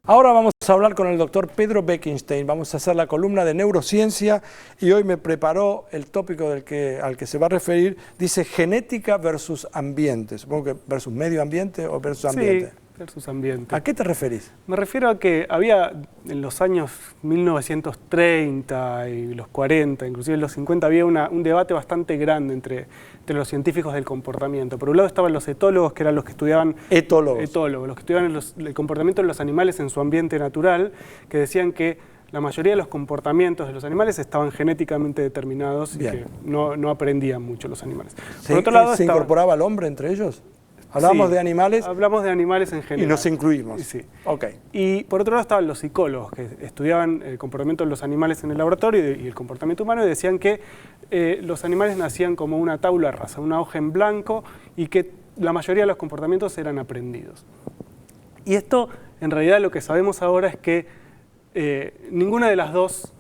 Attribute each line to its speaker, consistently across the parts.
Speaker 1: Ahora vamos a hablar con el doctor Pedro Beckenstein, vamos a hacer la columna de neurociencia y hoy me preparó el tópico al que se va a referir, dice genética versus ambiente, supongo que versus medio ambiente o versus ambiente.
Speaker 2: Sí, versus ambiente.
Speaker 1: ¿A qué te referís?
Speaker 2: Me refiero a que había en los años 1930 y los 40, inclusive en los 50, había un debate bastante grande entre los científicos del comportamiento. Por un lado estaban los etólogos, que eran los que estudiaban...
Speaker 1: Etólogos,
Speaker 2: los que estudiaban el comportamiento de los animales en su ambiente natural, que decían que la mayoría de los comportamientos de los animales estaban genéticamente determinados y que no aprendían mucho los animales.
Speaker 1: Por otro lado, ¿se incorporaba al hombre entre ellos? ¿Hablamos
Speaker 2: sí,
Speaker 1: de animales?
Speaker 2: Hablamos de animales en general.
Speaker 1: Y nos incluimos.
Speaker 2: Sí.
Speaker 1: Okay.
Speaker 2: Y por otro lado estaban los psicólogos, que estudiaban el comportamiento de los animales en el laboratorio y el comportamiento humano, y decían que los animales nacían como una tabula rasa, una hoja en blanco, y que la mayoría de los comportamientos eran aprendidos. Y esto, en realidad, lo que sabemos ahora es que ninguna de las dos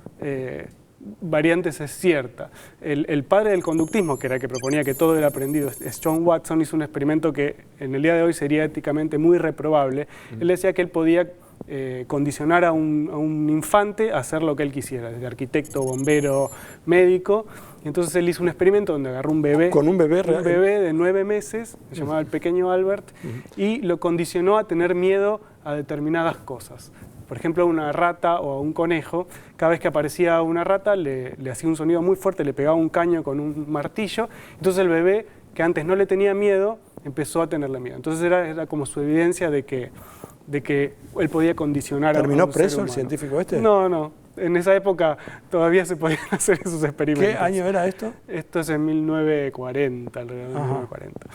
Speaker 2: variantes es cierta. El padre del conductismo, que era el que proponía que todo era aprendido, John Watson, hizo un experimento que en el día de hoy sería éticamente muy reprobable. Él decía que él podía condicionar a un infante a hacer lo que él quisiera, desde arquitecto, bombero, médico. Y entonces él hizo un experimento donde agarró un bebé,
Speaker 1: ¿con un bebé real?
Speaker 2: Un bebé de 9 meses, se llamaba el pequeño Albert, y lo condicionó a tener miedo a determinadas cosas. Por ejemplo, a una rata o a un conejo, cada vez que aparecía una rata le hacía un sonido muy fuerte, le pegaba un caño con un martillo, entonces el bebé, que antes no le tenía miedo, empezó a tenerle miedo. Entonces era como su evidencia de que él podía condicionar a un ser humano.
Speaker 1: ¿Terminó preso el científico este?
Speaker 2: No. En esa época todavía se podían hacer esos experimentos.
Speaker 1: ¿Qué año era esto?
Speaker 2: Esto es en 1940, alrededor de 1940.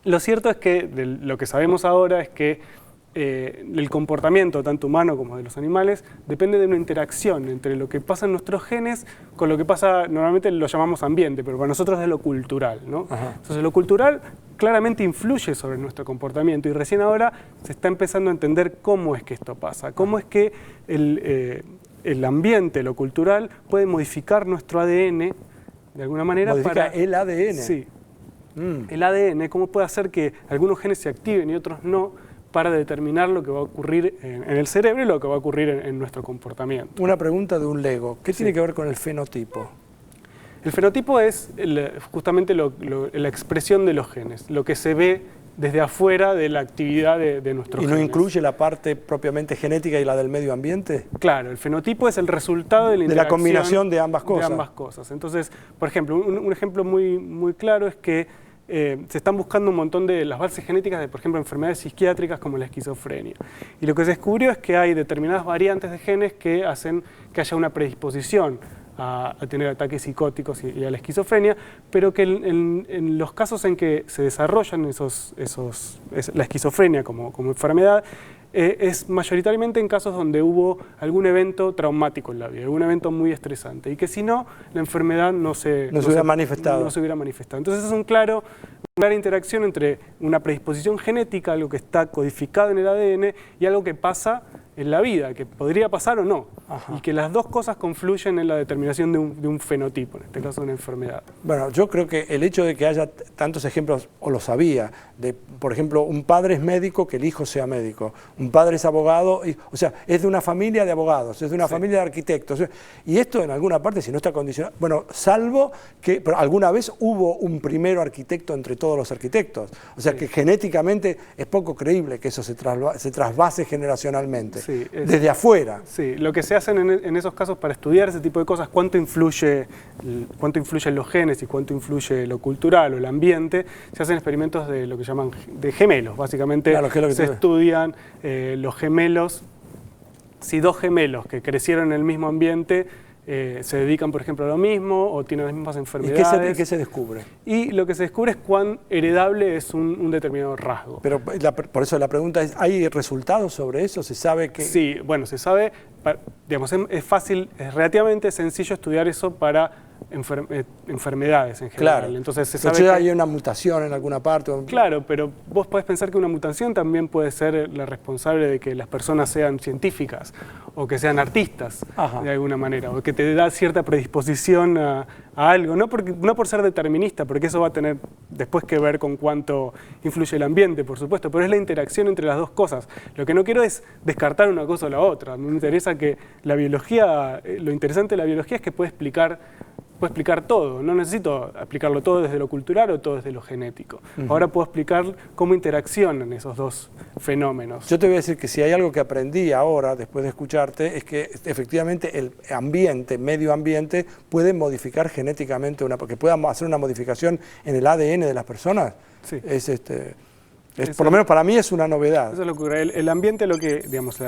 Speaker 2: Lo cierto es que lo que sabemos ahora es que el comportamiento tanto humano como de los animales depende de una interacción entre lo que pasa en nuestros genes con lo que pasa, normalmente lo llamamos ambiente, pero para nosotros es lo cultural, ¿no? Entonces lo cultural claramente influye sobre nuestro comportamiento y recién ahora se está empezando a entender cómo es que esto pasa, cómo es que el ambiente, lo cultural, puede modificar nuestro ADN de alguna manera.
Speaker 1: ¿Modifica el ADN?
Speaker 2: Sí. El ADN, cómo puede hacer que algunos genes se activen y otros no, para determinar lo que va a ocurrir en el cerebro y lo que va a ocurrir en nuestro comportamiento.
Speaker 1: Una pregunta de un lego. ¿Qué tiene que ver con el fenotipo?
Speaker 2: El fenotipo es justamente la expresión de los genes, lo que se ve desde afuera de la actividad de nuestros genes.
Speaker 1: ¿Y no incluye la parte propiamente genética y la del medio ambiente?
Speaker 2: Claro, el fenotipo es el resultado de la
Speaker 1: combinación de ambas cosas.
Speaker 2: Entonces, por ejemplo, un ejemplo muy claro es que se están buscando un montón de las bases genéticas de, por ejemplo, enfermedades psiquiátricas como la esquizofrenia. Y lo que se descubrió es que hay determinadas variantes de genes que hacen que haya una predisposición a tener ataques psicóticos y a la esquizofrenia, pero que en los casos en que se desarrollan la esquizofrenia como enfermedad, es mayoritariamente en casos donde hubo algún evento traumático en la vida, algún evento muy estresante, y que si no, la enfermedad no se hubiera manifestado. Entonces es una clara interacción entre una predisposición genética, algo que está codificado en el ADN, y algo que pasa en la vida, que podría pasar o no, y que las dos cosas confluyen en la determinación de un fenotipo, en este caso una enfermedad.
Speaker 1: Bueno, yo creo que el hecho de que haya tantos ejemplos, o lo sabía, de, por ejemplo, un padre es médico, que el hijo sea médico, un padre es abogado, o sea, es de una familia de abogados, es de una familia de arquitectos, y esto en alguna parte, si no está condicionado, bueno, salvo que pero alguna vez hubo un primero arquitecto entre todos los arquitectos, o sea que genéticamente es poco creíble que eso se trasvase generacionalmente. Sí, desde afuera.
Speaker 2: Sí, lo que se hacen en esos casos para estudiar ese tipo de cosas, cuánto influyen los genes y cuánto influye lo cultural o el ambiente, se hacen experimentos de lo que llaman de gemelos. Básicamente se estudian los gemelos, si dos gemelos que crecieron en el mismo ambiente se dedican, por ejemplo, a lo mismo o tienen las mismas enfermedades.
Speaker 1: ¿Y qué se descubre?
Speaker 2: Y lo que se descubre es cuán heredable es un determinado rasgo.
Speaker 1: Pero por eso la pregunta es, ¿hay resultados sobre eso? ¿Se sabe que...?
Speaker 2: Sí, bueno, se sabe, digamos, es fácil, es relativamente sencillo estudiar eso para enfermedades en general.
Speaker 1: Claro.
Speaker 2: Entonces se sabe
Speaker 1: Entonces hay una mutación en alguna parte.
Speaker 2: Claro, pero vos podés pensar que una mutación también puede ser la responsable de que las personas sean científicas o que sean artistas de alguna manera, o que te da cierta predisposición a algo, no por ser determinista, porque eso va a tener después que ver con cuánto influye el ambiente, por supuesto, pero es la interacción entre las dos cosas. Lo que no quiero es descartar una cosa o la otra. Me interesa que la biología, lo interesante de la biología es que puede explicar todo. No necesito explicarlo todo desde lo cultural o todo desde lo genético. Ahora puedo explicar cómo interaccionan esos dos fenómenos.
Speaker 1: Yo te voy a decir que si hay algo que aprendí ahora, después de escucharte, es que efectivamente el ambiente, medio ambiente, puede modificar genéticamente, porque pueda hacer una modificación en el ADN de las personas.
Speaker 2: Sí.
Speaker 1: Por lo menos para mí es una novedad.
Speaker 2: Eso es lo que ocurre. El ambiente, lo que, digamos,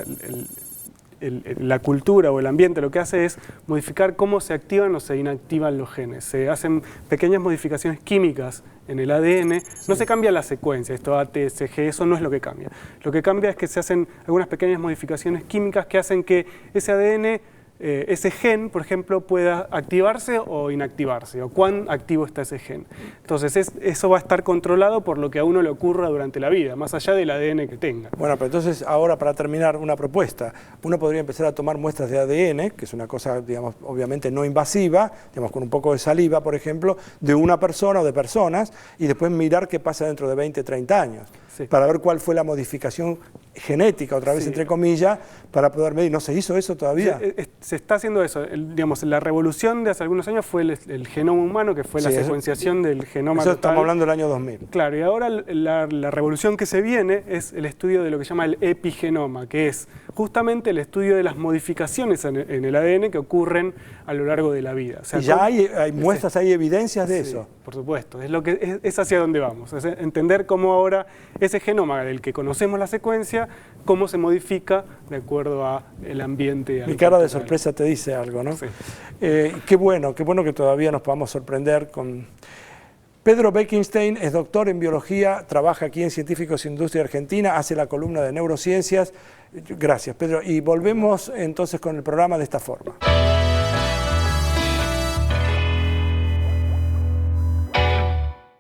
Speaker 2: la cultura o el ambiente lo que hace es modificar cómo se activan o se inactivan los genes. Se hacen pequeñas modificaciones químicas en el ADN, no se cambia la secuencia, esto A, T, C, G, eso no es lo que cambia. Lo que cambia es que se hacen algunas pequeñas modificaciones químicas que hacen que ese ADN, ese gen, por ejemplo, pueda activarse o inactivarse, o cuán activo está ese gen. Entonces, eso va a estar controlado por lo que a uno le ocurra durante la vida, más allá del ADN que tenga.
Speaker 1: Bueno, pero entonces, ahora para terminar, una propuesta. Uno podría empezar a tomar muestras de ADN, que es una cosa, digamos, obviamente no invasiva, digamos, con un poco de saliva, por ejemplo, de una persona o de personas, y después mirar qué pasa dentro de 20, 30 años. Sí. Para ver cuál fue la modificación genética, otra vez entre comillas, para poder medir. ¿No se hizo eso todavía?
Speaker 2: Se está haciendo eso. Digamos, la revolución de hace algunos años fue el genoma humano, que fue la secuenciación del genoma
Speaker 1: total.
Speaker 2: Estamos
Speaker 1: hablando del año 2000.
Speaker 2: Claro, y ahora la revolución que se viene es el estudio de lo que se llama el epigenoma, que es justamente el estudio de las modificaciones en el ADN que ocurren a lo largo de la vida. O sea,
Speaker 1: y ya hay muestras, hay evidencias de eso.
Speaker 2: Por supuesto, es hacia donde vamos. Es entender cómo ahora ese genoma del que conocemos la secuencia, cómo se modifica de acuerdo al ambiente.
Speaker 1: Mi cara de sorpresa te dice algo, ¿no?
Speaker 2: Sí.
Speaker 1: Qué bueno que todavía nos podamos sorprender con... Pedro Bekenstein es doctor en biología, trabaja aquí en Científicos Industria Argentina, hace la columna de neurociencias. Gracias, Pedro. Y volvemos entonces con el programa de esta forma.